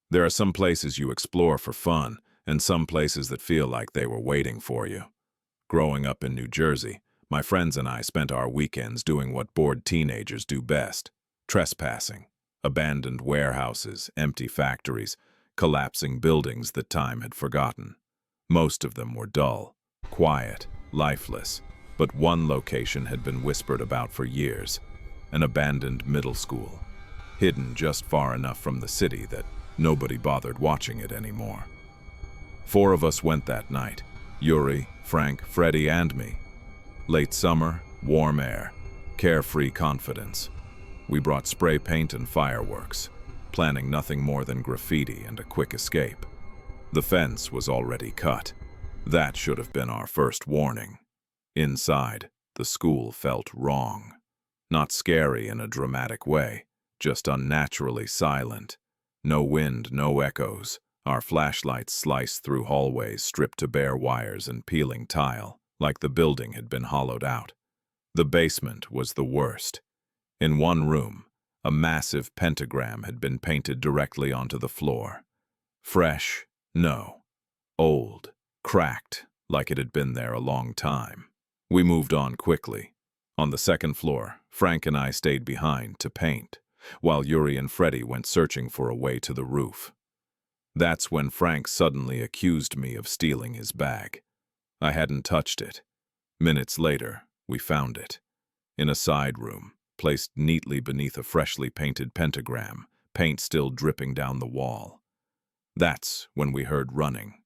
There are some places you explore for fun, and some places that feel like they were waiting for you. Growing up in New Jersey, my friends and I spent our weekends doing what bored teenagers do best: trespassing. Abandoned warehouses, empty factories, collapsing buildings that time had forgotten. Most of them were dull, quiet, lifeless, but one location had been whispered about for years: an abandoned middle school, hidden just far enough from the city that nobody bothered watching it anymore. 4 of us went that night: Yuri, Frank, Freddie, and me. Late summer, warm air, carefree confidence. We brought spray paint and fireworks, planning nothing more than graffiti and a quick escape. The fence was already cut. That should have been our first warning. Inside, the school felt wrong. Not scary in a dramatic way, just unnaturally silent. No wind, no echoes. Our flashlights sliced through hallways stripped to bare wires and peeling tile, like the building had been hollowed out. The basement was the worst. In one room, a massive pentagram had been painted directly onto the floor. Fresh? No. Old, cracked, like it had been there a long time. We moved on quickly. On the second floor, Frank and I stayed behind to paint, while Yuri and Freddie went searching for a way to the roof. That's when Frank suddenly accused me of stealing his bag. I hadn't touched it. Minutes later, we found it. In a side room, placed neatly beneath a freshly painted pentagram, paint still dripping down the wall. That's when we heard running.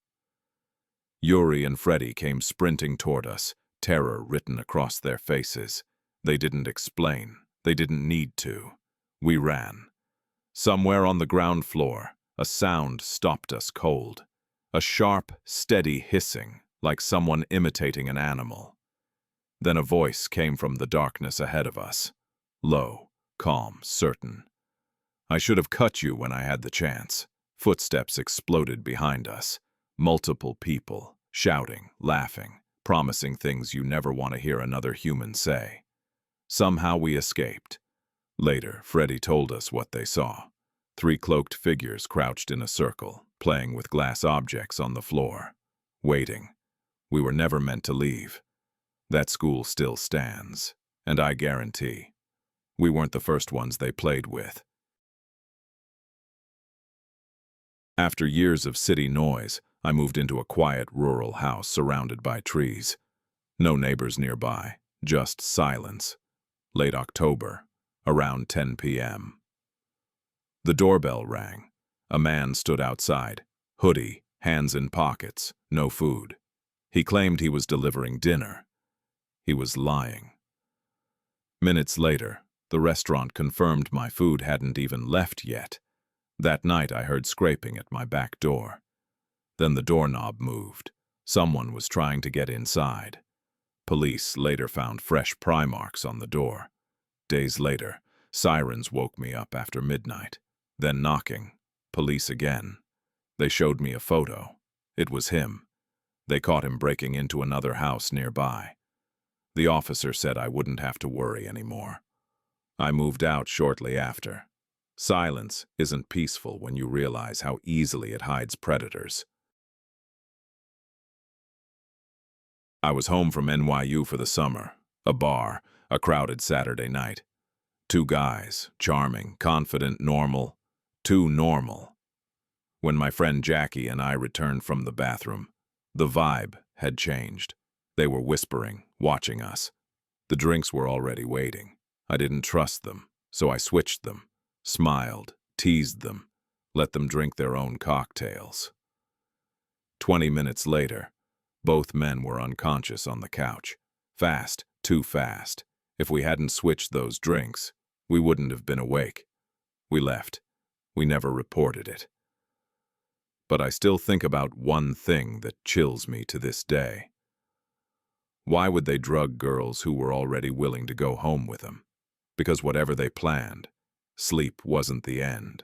Yuri and Freddie came sprinting toward us, terror written across their faces. They didn't explain. They didn't need to. We ran. Somewhere on the ground floor, a sound stopped us cold. A sharp, steady hissing, like someone imitating an animal. Then a voice came from the darkness ahead of us. Low, calm, certain. I should have cut you when I had the chance. Footsteps exploded behind us. Multiple people, shouting, laughing, promising things you never want to hear another human say. Somehow we escaped. Later, Freddie told us what they saw. 3 cloaked figures crouched in a circle, playing with glass objects on the floor. Waiting. We were never meant to leave. That school still stands, and I guarantee we weren't the first ones they played with. After years of city noise, I moved into a quiet rural house surrounded by trees. No neighbors nearby, just silence. Late October, around 10 p.m. The doorbell rang. A man stood outside, hoodie, hands in pockets, no food. He claimed he was delivering dinner. He was lying. Minutes later, the restaurant confirmed my food hadn't even left yet. That night I heard scraping at my back door. Then the doorknob moved. Someone was trying to get inside. Police later found fresh pry marks on the door. Days later, sirens woke me up after midnight. Then knocking. Police again. They showed me a photo. It was him. They caught him breaking into another house nearby. The officer said I wouldn't have to worry anymore. I moved out shortly after. Silence isn't peaceful when you realize how easily it hides predators. I was home from NYU for the summer. A bar, a crowded Saturday night. 2 guys, charming, confident, normal. Too normal. When my friend Jackie and I returned from the bathroom, the vibe had changed. They were whispering, watching us. The drinks were already waiting. I didn't trust them, so I switched them, smiled, teased them, let them drink their own cocktails. 20 minutes later, both men were unconscious on the couch. Fast, too fast. If we hadn't switched those drinks, we wouldn't have been awake. We left. We never reported it. But I still think about one thing that chills me to this day. Why would they drug girls who were already willing to go home with them? Because whatever they planned, sleep wasn't the end.